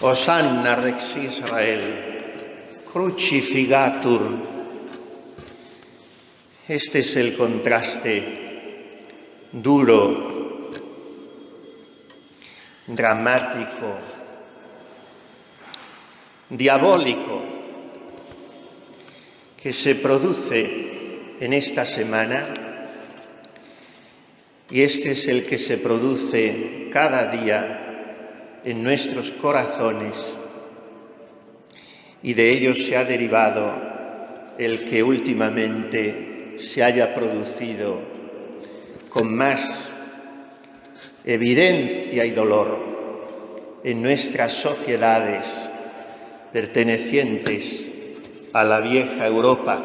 Hosanna Rex Israel, crucifigatur. Este es el contraste duro, dramático, diabólico, que se produce en esta semana, y este es el que se produce cada día en nuestros corazones, y de ellos se ha derivado el que últimamente se haya producido con más evidencia y dolor en nuestras sociedades pertenecientes a la vieja Europa,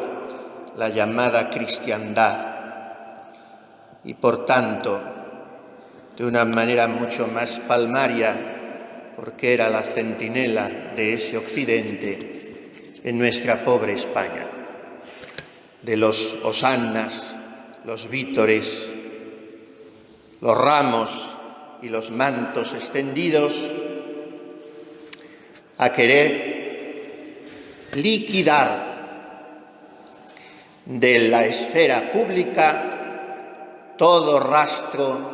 la llamada cristiandad, y por tanto, de una manera mucho más palmaria, porque era la centinela de ese occidente, en nuestra pobre España, de los hosannas, los vítores, los ramos y los mantos extendidos, a querer liquidar de la esfera pública todo rastro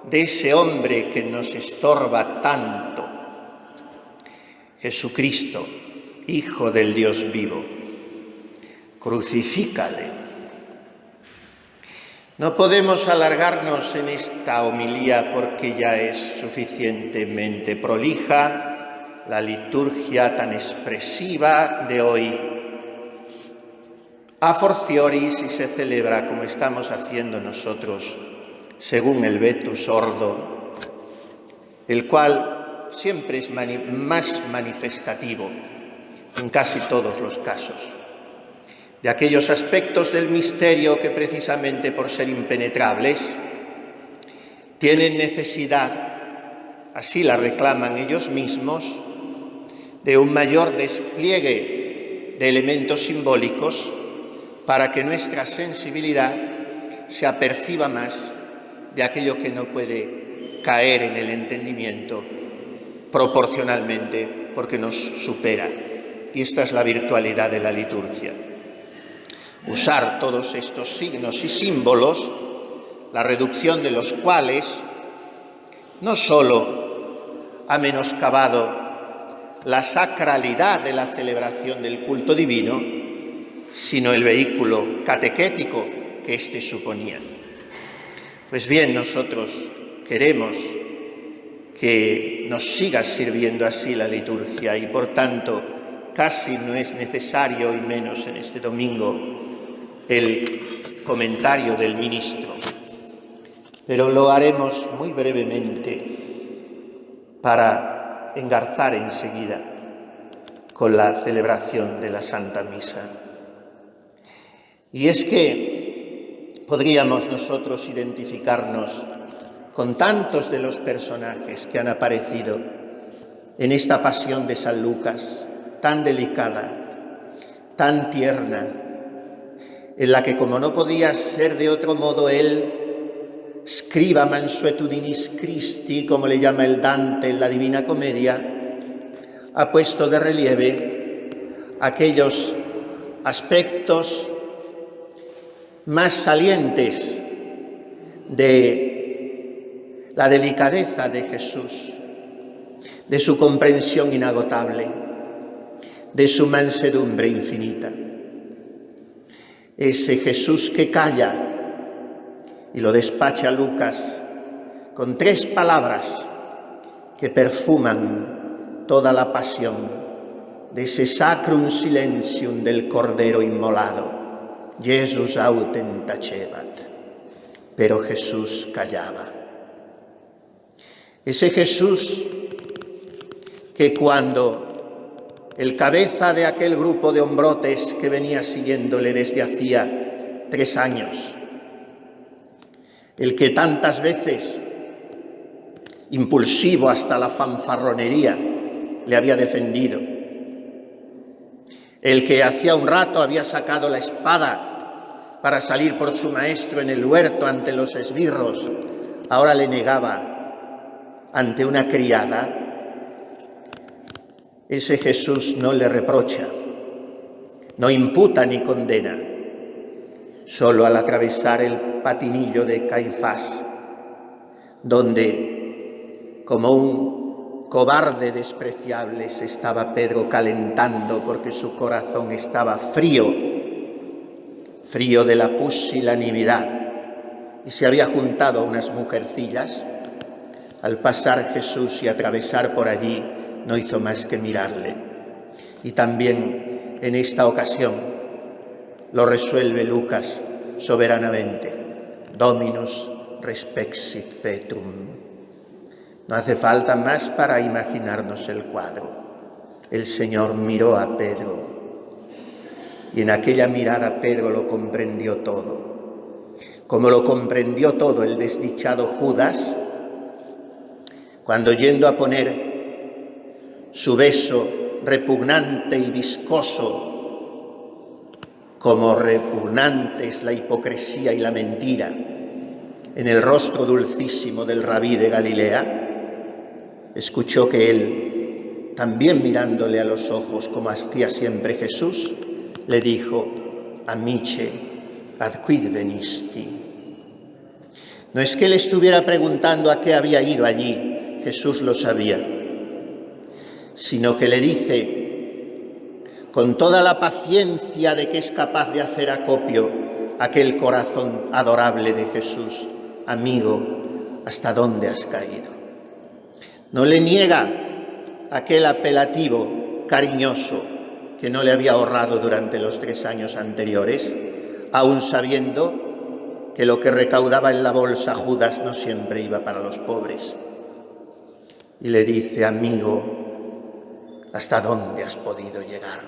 de ese hombre que nos estorba tanto, Jesucristo, Hijo del Dios vivo. Crucifícale. No podemos alargarnos en esta homilía porque ya es suficientemente prolija la liturgia tan expresiva de hoy. A fortiori si se celebra como estamos haciendo nosotros, según el Vetus Ordo, el cual siempre es más manifestativo en casi todos los casos, de aquellos aspectos del misterio que precisamente por ser impenetrables tienen necesidad, así la reclaman ellos mismos, de un mayor despliegue de elementos simbólicos para que nuestra sensibilidad se aperciba más de aquello que no puede caer en el entendimiento proporcionalmente porque nos supera. Y esta es la virtualidad de la liturgia. Usar todos estos signos y símbolos, la reducción de los cuales no solo ha menoscabado la sacralidad de la celebración del culto divino, sino el vehículo catequético que éste suponía. Pues bien, nosotros queremos que nos siga sirviendo así la liturgia y, por tanto, casi no es necesario, y menos en este domingo, el comentario del ministro. Pero lo haremos muy brevemente para engarzar enseguida con la celebración de la Santa Misa. Y es que podríamos nosotros identificarnos con tantos de los personajes que han aparecido en esta pasión de San Lucas, tan delicada, tan tierna, en la que, como no podía ser de otro modo, él, scriba mansuetudinis Christi, como le llama el Dante en la Divina Comedia, ha puesto de relieve aquellos aspectos más salientes de la delicadeza de Jesús, de su comprensión inagotable, de su mansedumbre infinita. Ese Jesús que calla, y lo despacha Lucas con 3 palabras que perfuman toda la pasión de ese sacrum silentium del Cordero inmolado. Jesus autem tacebat, pero Jesús callaba. Ese Jesús que cuando el cabeza de aquel grupo de hombrotes que venía siguiéndole desde hacía 3 años, el que tantas veces, impulsivo hasta la fanfarronería, le había defendido, el que hacía un rato había sacado la espada para salir por su maestro en el huerto ante los esbirros, ahora le negaba ante una criada, ese Jesús no le reprocha, no imputa ni condena. Solo al atravesar el patinillo de Caifás, donde como un cobarde despreciable se estaba Pedro calentando porque su corazón estaba frío de la pusilanimidad, y se había juntado a unas mujercillas, al pasar Jesús y atravesar por allí no hizo más que mirarle. Y también en esta ocasión lo resuelve Lucas soberanamente. Dominus respexit Petrum. No hace falta más para imaginarnos el cuadro. El Señor miró a Pedro y en aquella mirada Pedro lo comprendió todo. Como lo comprendió todo el desdichado Judas, cuando yendo a poner su beso repugnante y viscoso, como repugnante es la hipocresía y la mentira, en el rostro dulcísimo del rabí de Galilea, escuchó que él, también mirándole a los ojos como hacía siempre Jesús, le dijo: Amice, ad quid venisti. No es que él estuviera preguntando a qué había ido allí, Jesús lo sabía, sino que le dice, con toda la paciencia de que es capaz de hacer acopio aquel corazón adorable de Jesús: amigo, ¿hasta dónde has caído? No le niega aquel apelativo cariñoso que no le había ahorrado durante los 3 años anteriores, aun sabiendo que lo que recaudaba en la bolsa Judas no siempre iba para los pobres. Y le dice: amigo, ¿hasta dónde has podido llegar?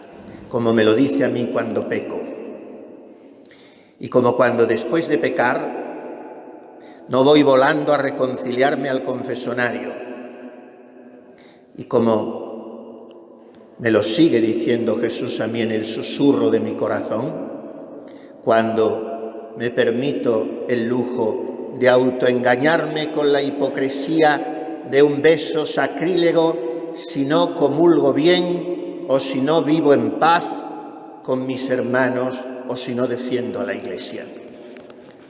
Como me lo dice a mí cuando peco. Y como cuando después de pecar no voy volando a reconciliarme al confesonario. Y como me lo sigue diciendo Jesús a mí en el susurro de mi corazón, cuando me permito el lujo de autoengañarme con la hipocresía de un beso sacrílego si no comulgo bien, o si no vivo en paz con mis hermanos, o si no defiendo a la Iglesia.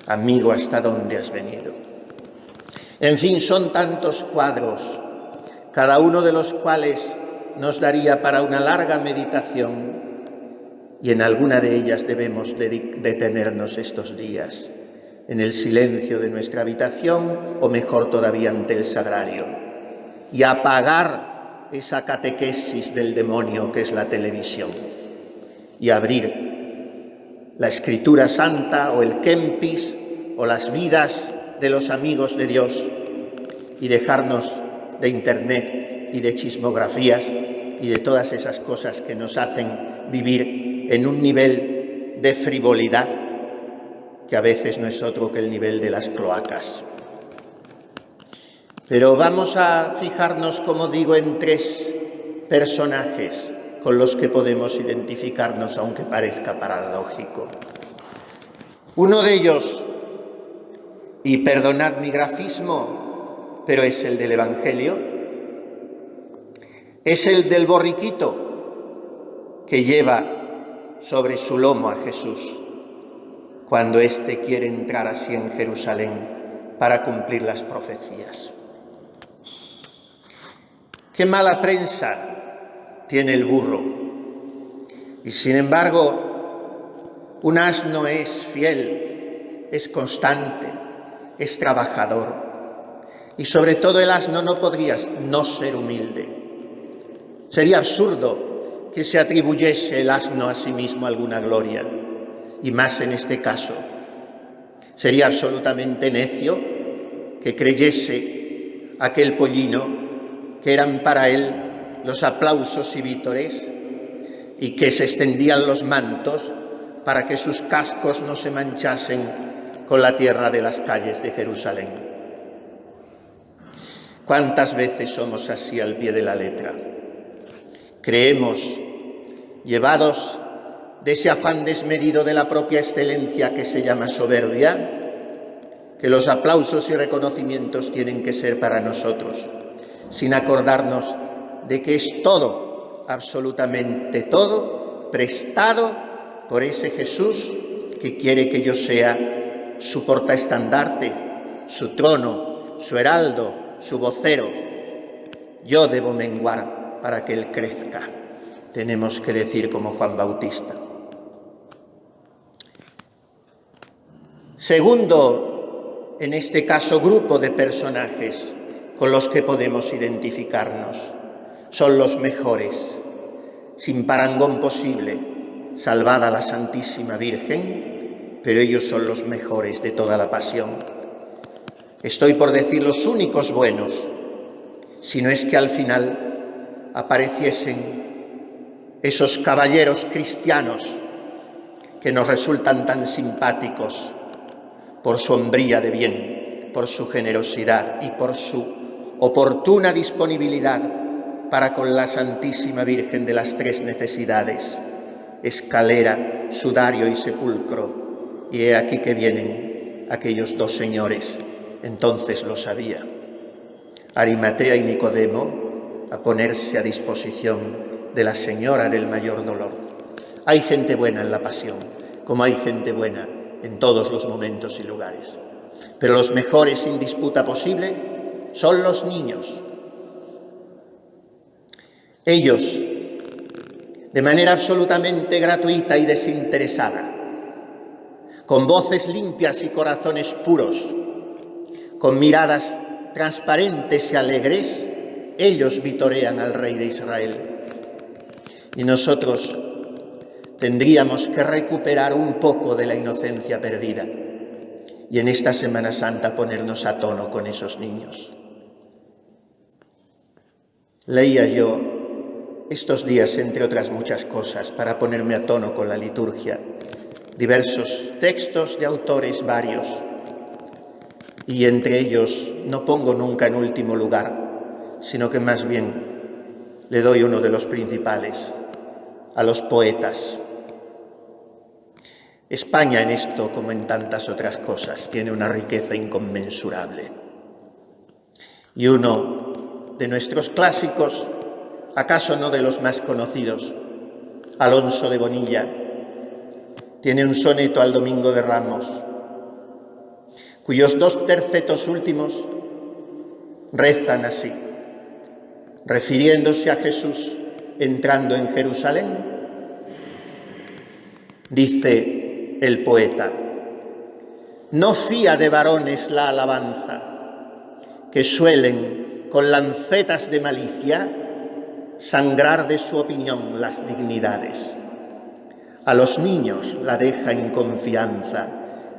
Amigo, ¿hasta dónde has venido? En fin, son tantos cuadros, cada uno de los cuales nos daría para una larga meditación, y en alguna de ellas debemos detenernos estos días, en el silencio de nuestra habitación, o mejor todavía ante el sagrario, y apagar esa catequesis del demonio que es la televisión, y abrir la Escritura Santa o el Kempis o las vidas de los amigos de Dios, y dejarnos de internet y de chismografías y de todas esas cosas que nos hacen vivir en un nivel de frivolidad que a veces no es otro que el nivel de las cloacas. Pero vamos a fijarnos, como digo, en 3 personajes con los que podemos identificarnos, aunque parezca paradójico. Uno de ellos, y perdonad mi grafismo, pero es el del Evangelio, es el del borriquito que lleva sobre su lomo a Jesús cuando éste quiere entrar así en Jerusalén para cumplir las profecías. Qué mala prensa tiene el burro. Y sin embargo, un asno es fiel, es constante, es trabajador. Y sobre todo el asno no podría no ser humilde. Sería absurdo que se atribuyese el asno a sí mismo alguna gloria, y más en este caso. Sería absolutamente necio que creyese aquel pollino que eran para él los aplausos y vítores, y que se extendían los mantos para que sus cascos no se manchasen con la tierra de las calles de Jerusalén. ¿Cuántas veces somos así al pie de la letra? Creemos, llevados de ese afán desmedido de la propia excelencia que se llama soberbia, que los aplausos y reconocimientos tienen que ser para nosotros, sin acordarnos de que es todo absolutamente todo, prestado por ese Jesús que quiere que yo sea su portaestandarte, su trono, su heraldo, su vocero. Yo debo menguar para que Él crezca, tenemos que decir como Juan Bautista. Segundo, en este caso, grupo de personajes con los que podemos identificarnos. Son los mejores, sin parangón posible, salvada la Santísima Virgen, pero ellos son los mejores de toda la pasión. Estoy por decir los únicos buenos, si no es que al final apareciesen esos caballeros cristianos que nos resultan tan simpáticos por su hombría de bien, por su generosidad y por su oportuna disponibilidad para con la Santísima Virgen de las tres necesidades, escalera, sudario y sepulcro. Y he aquí que vienen aquellos dos señores, entonces lo sabía, Arimatea y Nicodemo, a ponerse a disposición de la Señora del mayor dolor. Hay gente buena en la pasión, como hay gente buena en todos los momentos y lugares. Pero los mejores, sin disputa posible, son los niños. Ellos, de manera absolutamente gratuita y desinteresada, con voces limpias y corazones puros, con miradas transparentes y alegres, ellos vitorean al Rey de Israel. Y nosotros tendríamos que recuperar un poco de la inocencia perdida y en esta Semana Santa ponernos a tono con esos niños. Leía yo estos días, entre otras muchas cosas, para ponerme a tono con la liturgia, diversos textos de autores varios, y entre ellos no pongo nunca en último lugar, sino que más bien le doy uno de los principales, a los poetas. España en esto, como en tantas otras cosas, tiene una riqueza inconmensurable. Y uno de nuestros clásicos, acaso no de los más conocidos, Alonso de Bonilla, tiene un soneto al Domingo de Ramos, cuyos dos tercetos últimos rezan así, refiriéndose a Jesús entrando en Jerusalén. Dice el poeta: no fía de varones la alabanza, que suelen con lancetas de malicia sangrar de su opinión las dignidades. A los niños la deja en confianza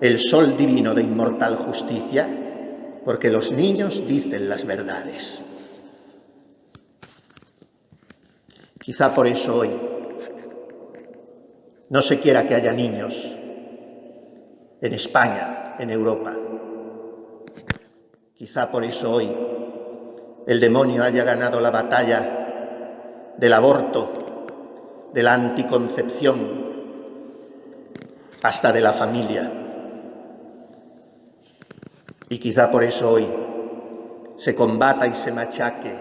el sol divino de inmortal justicia, porque los niños dicen las verdades. Quizá por eso hoy no se quiera que haya niños en España, en Europa. Quizá por eso hoy el demonio haya ganado la batalla del aborto, de la anticoncepción, hasta de la familia. Y quizá por eso hoy se combata y se machaque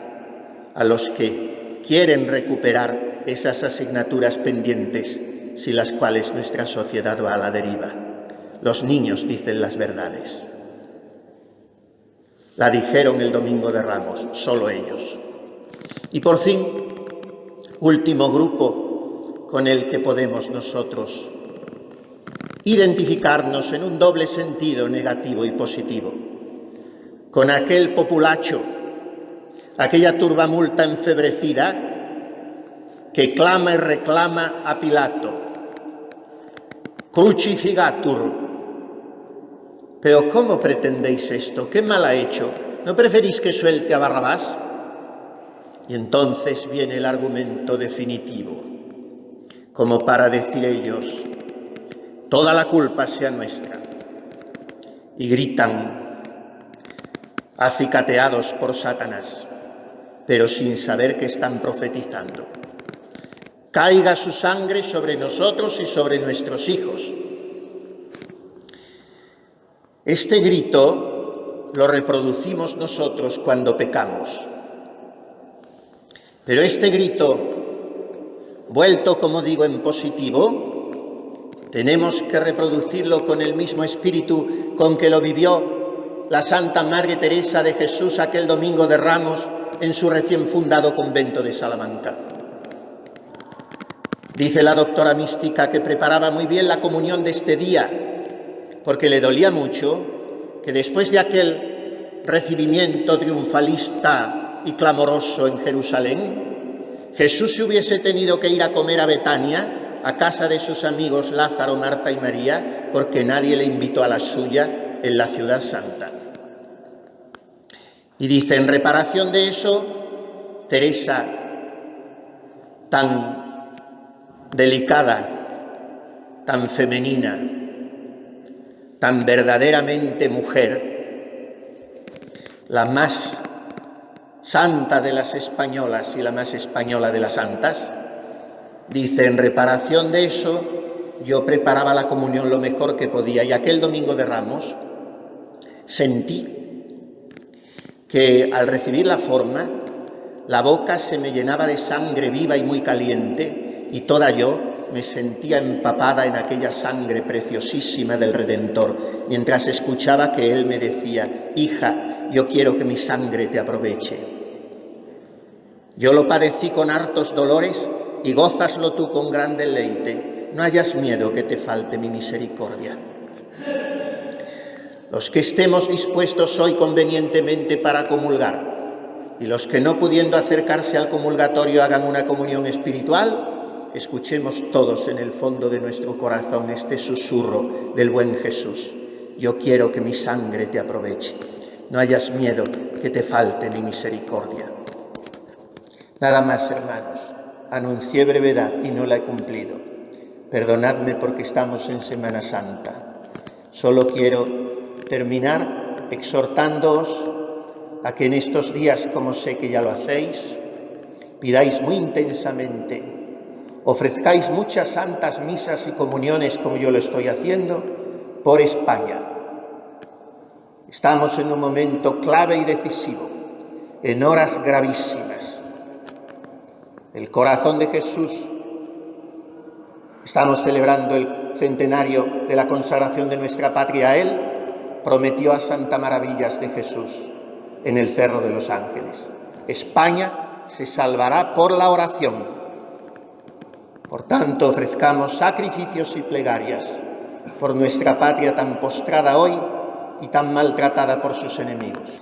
a los que quieren recuperar esas asignaturas pendientes sin las cuales nuestra sociedad va a la deriva. Los niños dicen las verdades. La dijeron el Domingo de Ramos, solo ellos. Y por fin, último grupo con el que podemos nosotros identificarnos en un doble sentido, negativo y positivo, con aquel populacho, aquella turbamulta enfebrecida que clama y reclama a Pilato: crucifigatur. Pero ¿cómo pretendéis esto? ¿Qué mal ha hecho? ¿No preferís que suelte a Barrabás? Y entonces viene el argumento definitivo, como para decir ellos: toda la culpa sea nuestra. Y gritan, acicateados por Satanás, pero sin saber que están profetizando: caiga su sangre sobre nosotros y sobre nuestros hijos. Este grito lo reproducimos nosotros cuando pecamos, pero este grito vuelto, como digo, en positivo, tenemos que reproducirlo con el mismo espíritu con que lo vivió la Santa Madre Teresa de Jesús aquel Domingo de Ramos en su recién fundado convento de Salamanca. Dice la doctora mística que preparaba muy bien la comunión de este día, porque le dolía mucho que después de aquel recibimiento triunfalista y clamoroso en Jerusalén, Jesús se hubiese tenido que ir a comer a Betania, a casa de sus amigos Lázaro, Marta y María, porque nadie le invitó a la suya en la ciudad santa. Y dice, en reparación de eso, Teresa, tan delicada, tan femenina, tan verdaderamente mujer, la más santa de las españolas y la más española de las santas, dice, en reparación de eso, yo preparaba la comunión lo mejor que podía, y aquel Domingo de Ramos sentí que al recibir la forma, la boca se me llenaba de sangre viva y muy caliente, y toda yo me sentía empapada en aquella sangre preciosísima del Redentor, mientras escuchaba que él me decía, hija, yo quiero que mi sangre te aproveche. Yo lo padecí con hartos dolores y gózaslo tú con gran deleite. No hayas miedo que te falte mi misericordia. Los que estemos dispuestos hoy convenientemente para comulgar y los que no pudiendo acercarse al comulgatorio hagan una comunión espiritual, escuchemos todos en el fondo de nuestro corazón este susurro del buen Jesús. Yo quiero que mi sangre te aproveche. No hayas miedo que te falte mi misericordia. Nada más, hermanos. Anuncié brevedad y no la he cumplido. Perdonadme porque estamos en Semana Santa. Solo quiero terminar exhortándoos a que en estos días, como sé que ya lo hacéis, pidáis muy intensamente, ofrezcáis muchas santas misas y comuniones como yo lo estoy haciendo por España. Estamos en un momento clave y decisivo, en horas gravísimas. El corazón de Jesús, estamos celebrando el centenario de la consagración de nuestra patria a Él, prometió a Santa Maravillas de Jesús en el Cerro de los Ángeles. España se salvará por la oración. Por tanto, ofrezcamos sacrificios y plegarias por nuestra patria tan postrada hoy y tan maltratada por sus enemigos.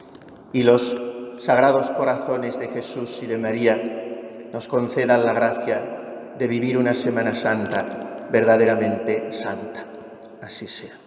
Y los sagrados corazones de Jesús y de María nos concedan la gracia de vivir una Semana Santa verdaderamente santa. Así sea.